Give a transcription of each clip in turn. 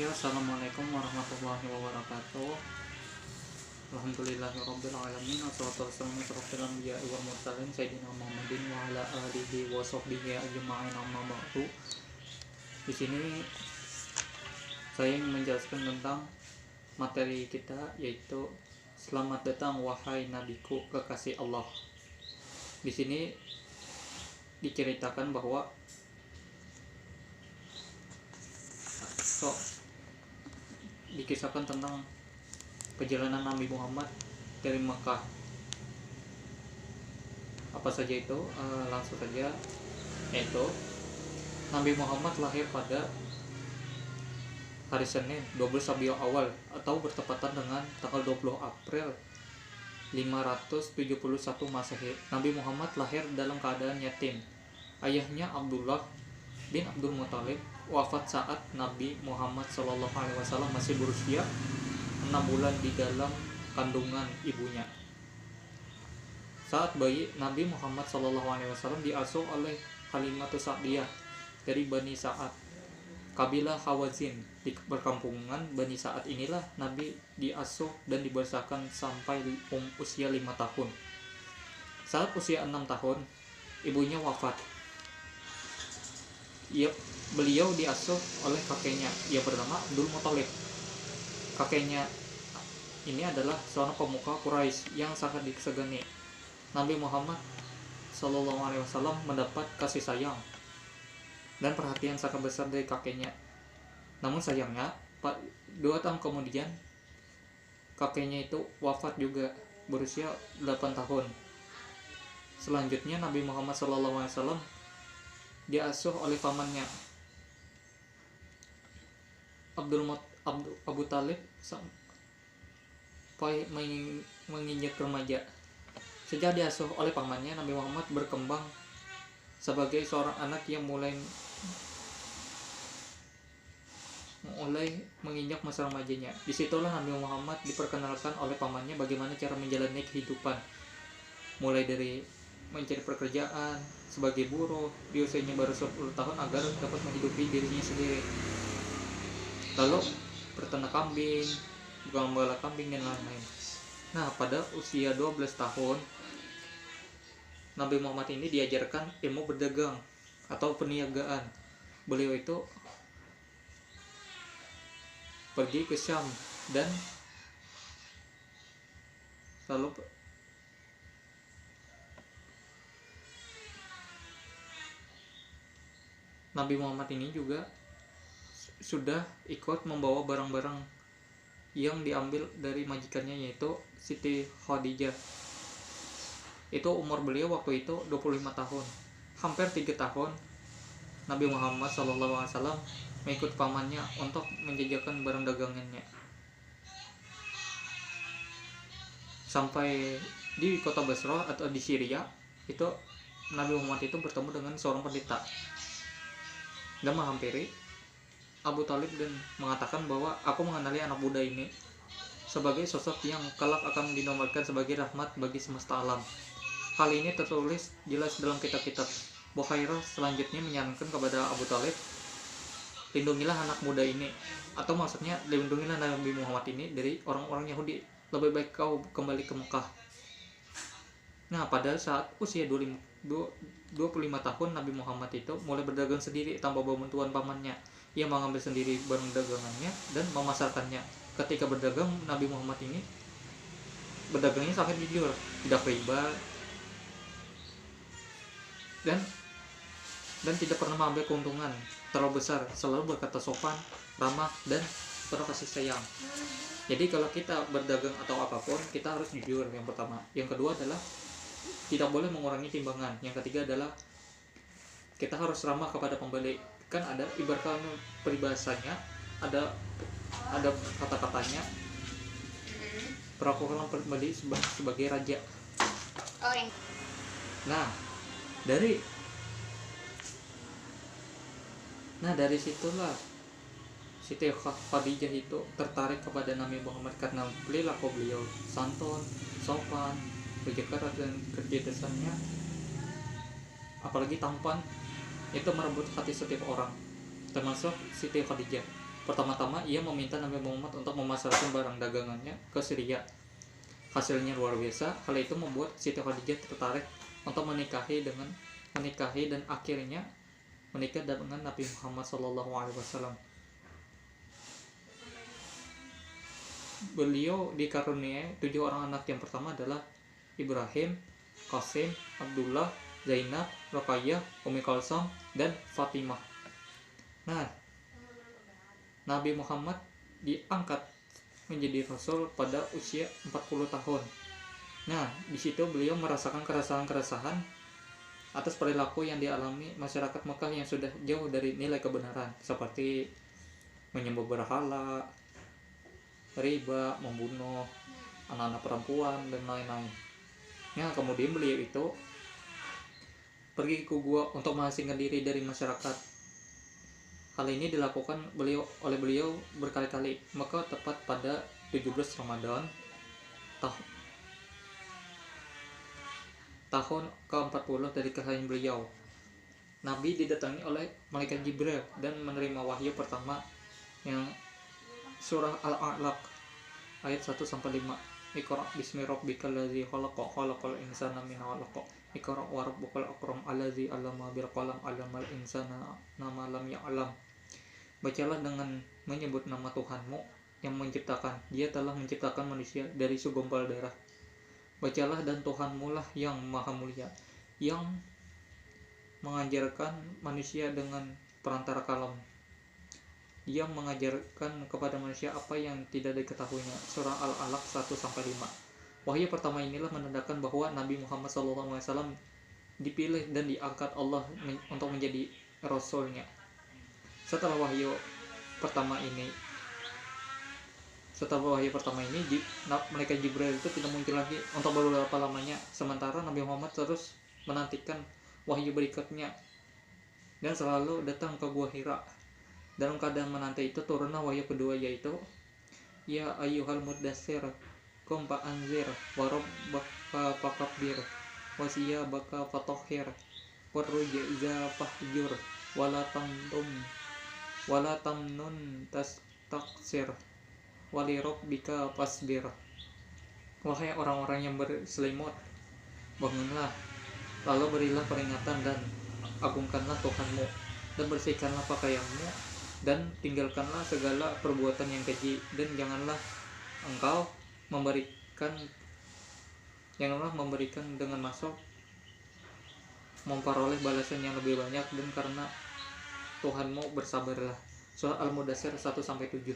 Ya, assalamualaikum warahmatullahi wabarakatuh. Alhamdulillahirabbil alamin wassalatu wassalamu ala asyrofil anbiya'i wal mursalin sayyidina Muhammadin wa ala alihi wa sahbihi ajma'in amma ba'du. Di sini saya ingin menjelaskan tentang materi kita, yaitu selamat datang wahai nabiku kekasih Allah. Di sini diceritakan bahwa dikisahkan tentang perjalanan Nabi Muhammad dari Mekah. Apa saja itu? Langsung saja, yaitu Nabi Muhammad lahir pada hari Senin 12 Rabiul Awal atau bertepatan dengan tanggal 20 April 571 Masehi. Nabi Muhammad lahir dalam keadaan yatim. Ayahnya Abdullah bin Abdul Muthalib wafat saat Nabi Muhammad SAW masih berusia 6 bulan di dalam kandungan ibunya. Saat bayi, Nabi Muhammad SAW diasuh oleh Halimatus Sa'diyah dari Bani Sa'ad, kabilah Hawazin. Di perkampungan Bani Sa'ad inilah Nabi diasuh dan dibesarkan sampai usia 5 tahun. Saat usia 6 tahun, ibunya wafat. Beliau diasuh oleh kakeknya yang bernama Abdul Muthalib. Kakeknya ini adalah seorang pemuka Quraisy yang sangat disegani. Nabi Muhammad SAW mendapat kasih sayang dan perhatian sangat besar dari kakeknya. Namun sayangnya, 2 tahun kemudian kakeknya itu wafat juga berusia 8 tahun. Selanjutnya Nabi Muhammad SAW diasuh oleh pamannya Abu Talib sampai menginjak remaja. Sejak diasuh oleh pamannya, Nabi Muhammad berkembang sebagai seorang anak yang mulai menginjak masa remajanya. Disitulah Nabi Muhammad diperkenalkan oleh pamannya bagaimana cara menjalani kehidupan, mulai dari mencari pekerjaan sebagai buruh di usianya baru 10 tahun agar dapat menghidupi dirinya sendiri. Lalu berternak kambing, menggembala kambing dan lain-lain. Nah, pada usia 12 tahun Nabi Muhammad ini diajarkan ilmu berdagang atau perniagaan. Beliau itu pergi ke Syam dan lalu Nabi Muhammad ini juga sudah ikut membawa barang-barang yang diambil dari majikannya, yaitu Siti Khadijah. Itu umur beliau waktu itu 25 tahun. Hampir 3 tahun Nabi Muhammad SAW mengikut pamannya untuk menjajakan barang dagangannya. Sampai di kota Basra atau di Syria, itu Nabi Muhammad itu bertemu dengan seorang pendeta dan menghampiri Abu Talib dan mengatakan bahwa aku mengenali anak muda ini sebagai sosok yang kelak akan dinobatkan sebagai rahmat bagi semesta alam. Hal ini tertulis jelas dalam kitab-kitab. Bukhairah selanjutnya menyarankan kepada Abu Talib, lindungilah anak muda ini, atau maksudnya lindungilah Nabi Muhammad ini dari orang-orang Yahudi. Lebih baik kau kembali ke Mekah. Nah, pada saat usia 25 tahun Nabi Muhammad itu mulai berdagang sendiri tanpa bantuan pamannya. Ia mengambil sendiri barang dagangannya dan memasarkannya. Ketika berdagang, Nabi Muhammad ini berdagangnya sangat jujur, tidak riba, dan tidak pernah mengambil keuntungan terlalu besar. Selalu berkata sopan, ramah, dan penuh kasih sayang. Jadi kalau kita berdagang atau apapun, kita harus jujur, yang pertama. Yang kedua adalah tidak boleh mengurangi timbangan. Yang ketiga adalah kita harus ramah kepada pembeli. Kan ada ibaratkan peribahasanya, ada kata-katanya, perlakukan pembeli sebagai raja. Nah, dari situlah Siti Khadijah itu tertarik kepada Nabi Muhammad karena perilaku beliau santun, sopan, kerja keras dan kecerdasannya, apalagi tampan, itu merebut hati setiap orang, termasuk Siti Khadijah. Pertama-tama ia meminta Nabi Muhammad untuk memasarkan barang dagangannya ke Syria. Hasilnya luar biasa. Hal itu membuat Siti Khadijah tertarik untuk menikahi dan akhirnya menikah dengan Nabi Muhammad SAW. Beliau dikaruniai 7 orang anak. Yang pertama adalah Ibrahim, Qasim, Abdullah, Zainab, Ruqayyah, Ummi Kalsum, dan Fatimah. Nah, Nabi Muhammad diangkat menjadi rasul pada usia 40 tahun. Nah, di situ beliau merasakan keresahan-keresahan atas perilaku yang dialami masyarakat Mekah yang sudah jauh dari nilai kebenaran, seperti menyembah berhala, riba, membunuh anak-anak perempuan, dan lain-lain. Nah, kemudian beliau itu pergi ke gua untuk mengasingkan diri dari masyarakat. Hal ini dilakukan oleh beliau berkali-kali. Maka tepat pada 17 Ramadan tahun ke-40 dari kelahiran beliau, Nabi didatangi oleh malaikat Jibril dan menerima wahyu pertama yang surah Al-A'laq ayat 1-5. Iqra bismi rabbikal ladzi khalaq khalaqal insana min 'alaq. Iqra wa rabbukal akram alladzi 'allama bil qalam 'allamal insana ma lam ya'lam. Bacalah dengan menyebut nama Tuhanmu yang menciptakan. Dia telah menciptakan manusia dari segumpal darah. Bacalah, dan Tuhanmu lah yang maha mulia, yang mengajarkan manusia dengan perantara kalam. Dia mengajarkan kepada manusia apa yang tidak diketahuinya. Surah Al-Alaq 1-5. Wahyu pertama inilah menandakan bahwa Nabi Muhammad SAW dipilih dan diangkat Allah untuk menjadi rasulnya. Setelah wahyu pertama ini, malaikat Jibril itu tidak muncul lagi untuk beberapa lamanya. Sementara Nabi Muhammad terus menantikan wahyu berikutnya dan selalu datang ke Gua Hira. Dalam keadaan menanti itu turunlah wahyu kedua, yaitu ya ayyuhal muddatsir qum fa'anzir wa rabbaka fakabbir wa siyabaka fatahhir warrujza fahjur wala tamnun tastaksir wali rabbika fasbir. Wahai orang-orang yang berselimut, bangunlah, lalu berilah peringatan dan agungkanlah Tuhanmu, dan bersihkanlah pakaianmu, dan tinggalkanlah segala perbuatan yang keji, dan janganlah engkau memberikan dengan masuk memperoleh balasan yang lebih banyak, dan karena Tuhanmu bersabarlah. Surah Al-Mudaththir 1-7.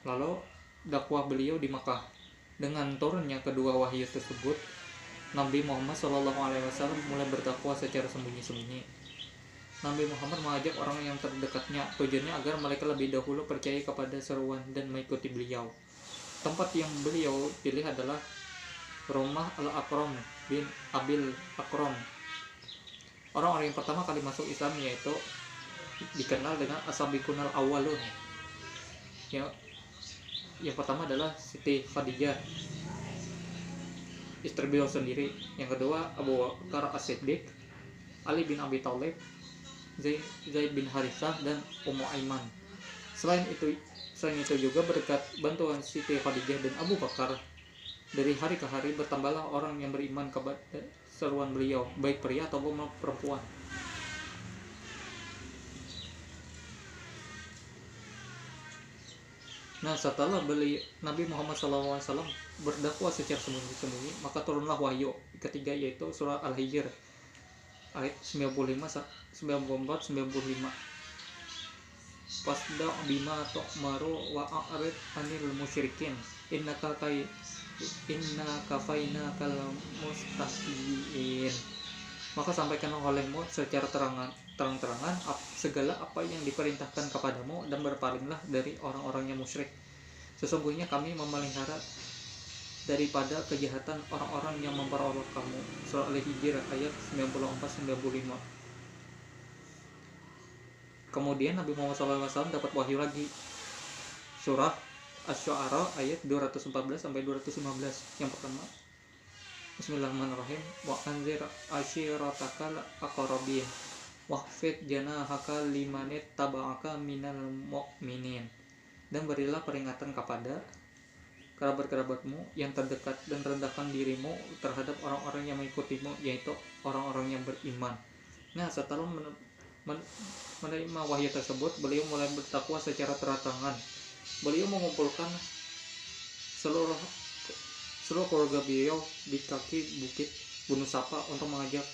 Lalu dakwah beliau di Makkah. Dengan turunnya kedua wahyu tersebut, Nabi Muhammad SAW mulai berdakwah secara sembunyi-sembunyi. Nabi Muhammad mengajak orang yang terdekatnya, tujuannya agar mereka lebih dahulu percaya kepada seruan dan mengikuti beliau. Tempat yang beliau pilih adalah rumah Al-Aqram bin Abil Aqram. Orang-orang yang pertama kali masuk Islam yaitu dikenal dengan As-Sabiqunal Awwalun. Yang pertama adalah Siti Khadijah, istri beliau sendiri. Yang kedua Abu Bakar As-Siddiq, Ali bin Abi Thalib, Zaid bin Harithah, dan Ummu Aiman. Selain itu juga berkat bantuan Siti Khadijah dan Abu Bakar, dari hari ke hari bertambahlah orang yang beriman kepada seruan beliau, baik pria ataupun perempuan. Nah, setelah Nabi Muhammad SAW berdakwah secara sembunyi-sembunyi, maka turunlah wahyu ketiga, yaitu surah Al-Hijr ayat 94-95. Fasda bima tu'maru wa a'rid anil musyrikin innaka kafainakal mustahziin. Maka sampaikanlah olehmu secara terang-terangan segala apa yang diperintahkan kepadamu, dan berpalinglah dari orang-orang yang musyrik. Sesungguhnya kami memelihara daripada kejahatan orang-orang yang memperolok kamu. Surah Al-Hijr ayat 94-95. Kemudian Nabi Muhammad SAW dapat wahyu lagi, surah Asy-Syu'ara ayat 214-215. Yang pertama, Bismillahirrahmanirrahim. Wa anzir ashiratakal aqrabin wahfid janahaka limanit taba'aka minal mu'minin. Dan berilah peringatan kepada kerabat-kerabatmu yang terdekat dan rendahkan dirimu terhadap orang-orang yang mengikutimu, yaitu orang-orang yang beriman. Nah, setelah menerima wahyu tersebut, beliau mulai bertakwa secara teratangan. Beliau mengumpulkan seluruh keluarga beliau di kaki bukit Gunung Sapa untuk mengajak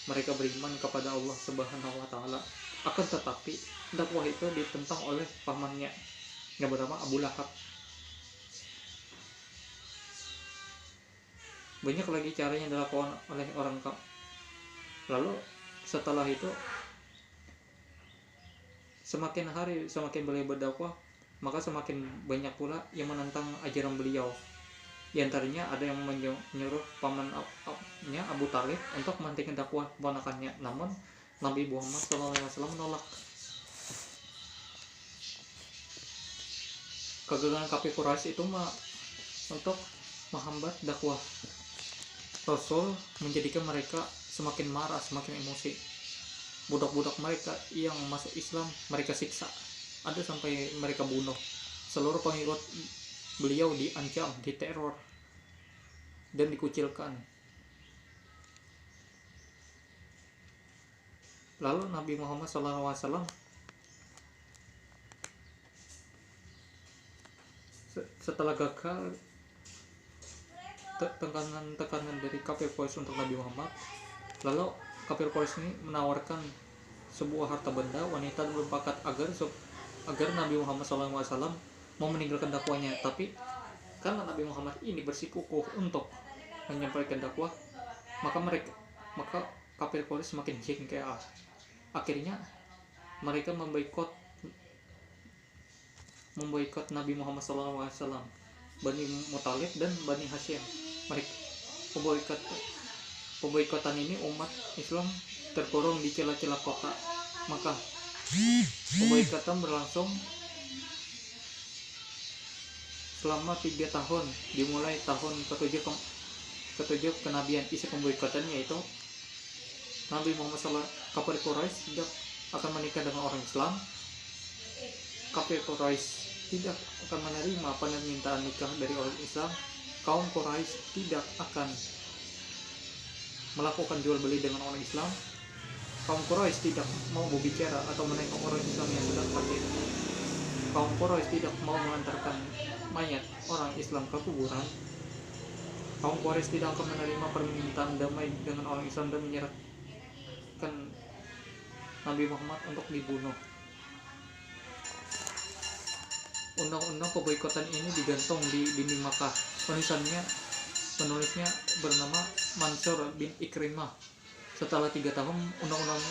mereka beriman kepada Allah Subhanahu wa taala. Akan tetapi dakwah itu ditentang oleh pamannya yang bernama Abu Lahab. Banyak lagi caranya dilakukan oleh orang kafir. Lalu setelah itu, semakin hari semakin beliau berdakwah, maka semakin banyak pula yang menentang ajaran beliau. Di antaranya ada yang menyuruh pamannya Abu Talib untuk menghentikan dakwah keponakannya, namun Nabi Muhammad SAW menolak. Kegagalan kafir Quraisy itu untuk menghambat dakwah Rasul menjadikan mereka semakin marah, semakin emosi. Budak-budak mereka yang masuk Islam mereka siksa, ada sampai mereka bunuh. Seluruh pengikut beliau diancam, diteror, dan dikucilkan. Lalu Nabi Muhammad SAW setelah gagal tekanan dari kafir Quraisy untuk Nabi Muhammad, lalu kafir Quraisy ini menawarkan sebuah harta benda, wanita, dan berbakat agar Nabi Muhammad SAW mau meninggalkan dakwanya. Tapi karena Nabi Muhammad ini bersikukuh untuk menyampaikan dakwah, maka kafir Quraisy semakin jengkel. Akhirnya mereka memboikot Nabi Muhammad SAW, Bani Muthalib dan Bani Hashim. Mereka pemboikotan ini umat Islam terkurung di celah-celah kota Makkah. Pemboikotan berlangsung selama 3 tahun, dimulai tahun ke-7 kenabian. Isi pemboikotan yaitu Nabi Muhammad SAW, kafir Quraisy tidak akan menikah dengan orang Islam. Kafir Quraisy tidak akan menerima permintaan nikah dari orang Islam. Kaum Quraisy tidak akan melakukan jual beli dengan orang Islam. Kaum Quraisy tidak mau berbicara atau menengok orang Islam yang sedang sakit. Kaum Quraisy tidak mau mengantarkan mayat orang Islam ke kuburan. Kaum Quraisy tidak akan menerima permintaan damai dengan orang Islam dan menyerahkan Nabi Muhammad untuk dibunuh. Undang-undang pemboikotan ini digantung di dinding Makkah. Penulisnya bernama Mansur bin Ikrimah. Setelah 3 tahun, undang-undang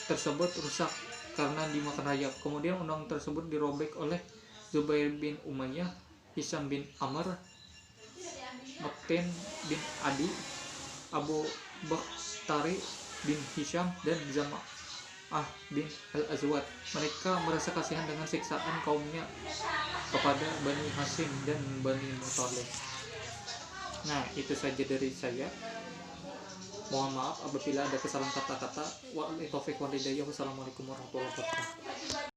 tersebut rusak karena dimakan rayap. Kemudian undang tersebut dirobek oleh Zubair bin Umayyah, Hisam bin Amr, Maqtin bin Adi, Abu Bakhtari bin Hisham, dan Zam'ah bin Al-Azwad. Mereka merasa kasihan dengan siksaan kaumnya kepada Bani Hashim dan Bani Muthalib. Nah, itu saja dari saya. Mohon maaf apabila ada kesalahan kata-kata. Wassalamualaikum warahmatullahi wabarakatuh.